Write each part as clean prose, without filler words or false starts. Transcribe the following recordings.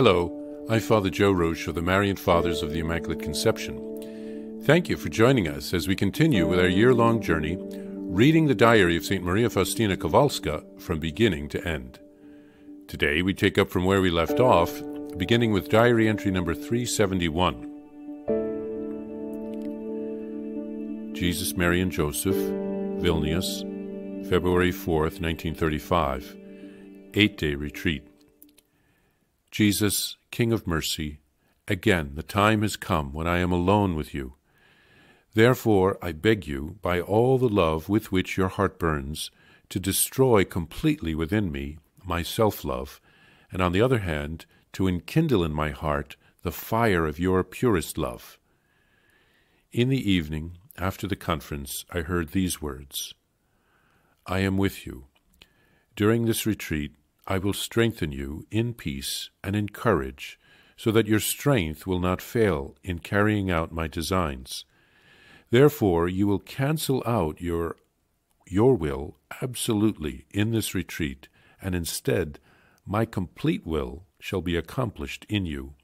Hello, I'm Father Joe Roesch of the Marian Fathers of the Immaculate Conception. Thank you for joining us as we continue with our year-long journey reading the diary of St. Maria Faustina Kowalska from beginning to end. Today we take up from where we left off, beginning with diary entry number 371. Jesus, Mary, and Joseph, Vilnius, February 4th, 1935, 8-day retreat. Jesus, King of mercy, again the time has come when I am alone with you. Therefore I beg you, by all the love with which your heart burns, to destroy completely within me my self-love, and on the other hand, to enkindle in my heart the fire of your purest love. In the evening, after the conference, I heard these words: I am with you. During this retreat, I will strengthen you in peace and in courage, so that your strength will not fail in carrying out my designs. Therefore, you will cancel out your will absolutely in this retreat, and instead, my complete will shall be accomplished in you.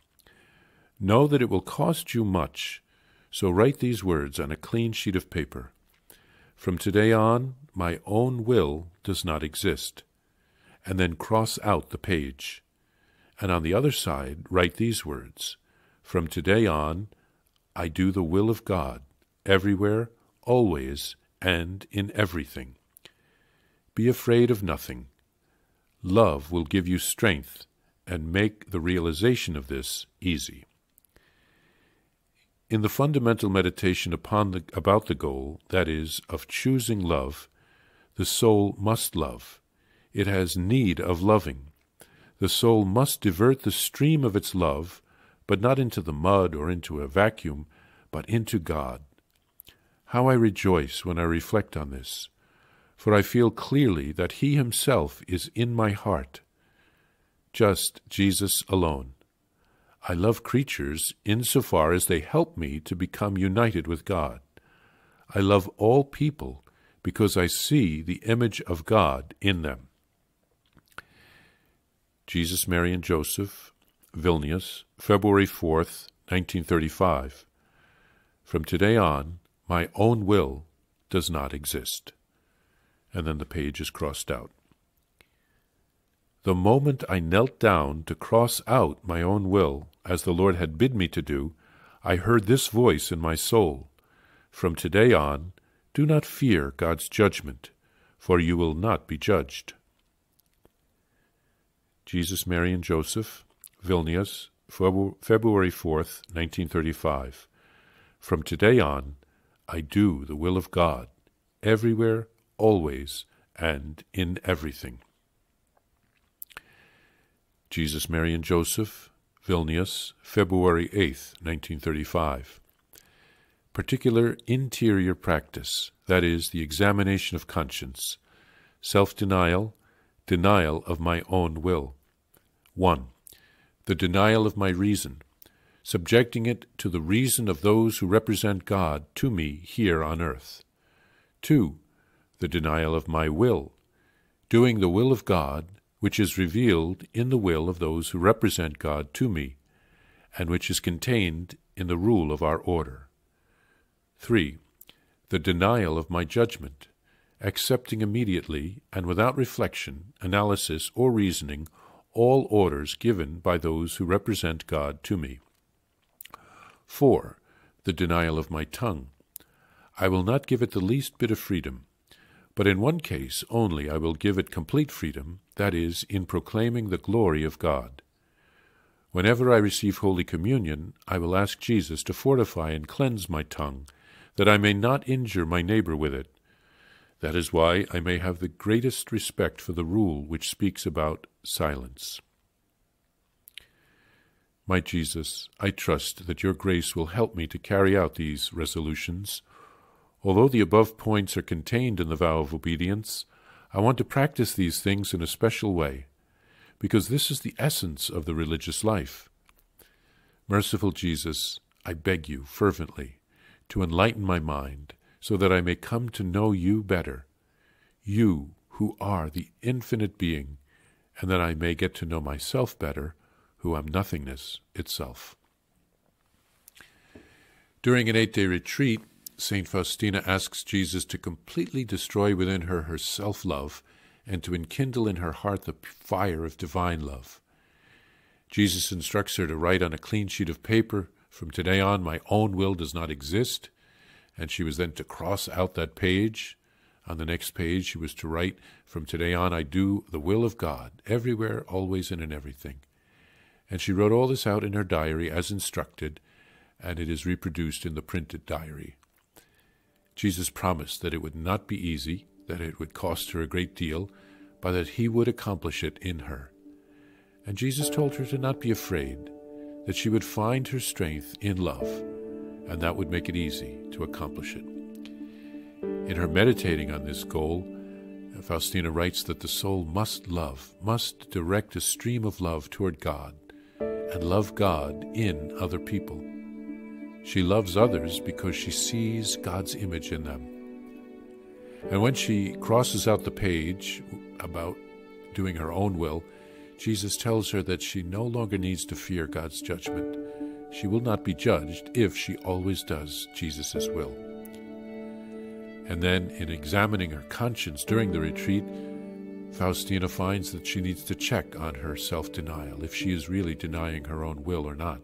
Know that it will cost you much, so write these words on a clean sheet of paper. From today on, my own will does not exist. And then cross out the page. And on the other side, write these words: From today on, I do the will of God, everywhere, always, and in everything. Be afraid of nothing. Love will give you strength and make the realization of this easy. In the fundamental meditation about the goal, that is, of choosing love, the soul must love. It has need of loving. The soul must divert the stream of its love, but not into the mud or into a vacuum, but into God. How I rejoice when I reflect on this, for I feel clearly that He Himself is in my heart. Just Jesus alone. I love creatures insofar as they help me to become united with God. I love all people because I see the image of God in them. Jesus, Mary, and Joseph, Vilnius, February 4th, 1935. From today on, my own will does not exist. And then the page is crossed out. The moment I knelt down to cross out my own will, as the Lord had bid me to do, I heard this voice in my soul: From today on, do not fear God's judgment, for you will not be judged. Jesus, Mary, and Joseph, Vilnius, February 4th, 1935. From today on, I do the will of God, everywhere, always, and in everything. Jesus, Mary, and Joseph, Vilnius, February 8th, 1935. Particular interior practice, that is, the examination of conscience, self-denial, denial of my own will. 1. The denial of my reason, subjecting it to the reason of those who represent God to me here on earth. 2. The denial of my will, doing the will of God, which is revealed in the will of those who represent God to me, and which is contained in the rule of our order. 3. The denial of my judgment, accepting immediately and without reflection, analysis, or reasoning all orders given by those who represent God to me. 4. The denial of my tongue. I will not give it the least bit of freedom, but in one case only I will give it complete freedom, that is, in proclaiming the glory of God. Whenever I receive Holy Communion, I will ask Jesus to fortify and cleanse my tongue, that I may not injure my neighbor with it. That is why I may have the greatest respect for the rule which speaks about silence. My Jesus, I trust that your grace will help me to carry out these resolutions. Although the above points are contained in the vow of obedience, I want to practice these things in a special way, because this is the essence of the religious life. Merciful Jesus, I beg you fervently to enlighten my mind, so that I may come to know you better, you who are the infinite being, and that I may get to know myself better, who am nothingness itself. During an 8-day retreat, St. Faustina asks Jesus to completely destroy within her self-love and to enkindle in her heart the fire of divine love. Jesus instructs her to write on a clean sheet of paper, "From today on, my own will does not exist," and she was then to cross out that page. On the next page, she was to write, "From today on, I do the will of God, everywhere, always, and in everything." And she wrote all this out in her diary as instructed, and it is reproduced in the printed diary. Jesus promised that it would not be easy, that it would cost her a great deal, but that he would accomplish it in her. And Jesus told her to not be afraid, that she would find her strength in love, and that would make it easy to accomplish it. In her meditating on this goal, Faustina writes that the soul must love, must direct a stream of love toward God, and love God in other people. She loves others because she sees God's image in them. And when she crosses out the page about doing her own will, Jesus tells her that she no longer needs to fear God's judgment. She will not be judged if she always does Jesus' will. And then, in examining her conscience during the retreat, Faustina finds that she needs to check on her self-denial, if she is really denying her own will or not.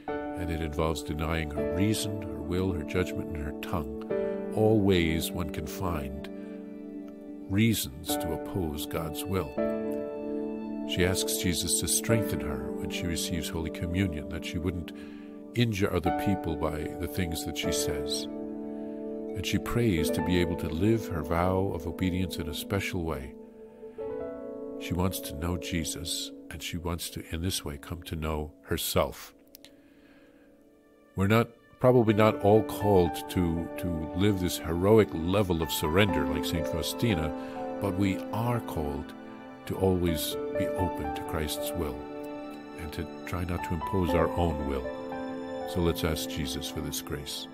And it involves denying her reason, her will, her judgment, and her tongue, all ways one can find reasons to oppose God's will. She asks Jesus to strengthen her when she receives Holy Communion, that she wouldn't injure other people by the things that she says. And she prays to be able to live her vow of obedience in a special way. She wants to know Jesus, and she wants to, in this way, come to know herself. We're probably not all called to live this heroic level of surrender like St. Faustina, but we are called to always be open to Christ's will and to try not to impose our own will. So let's ask Jesus for this grace.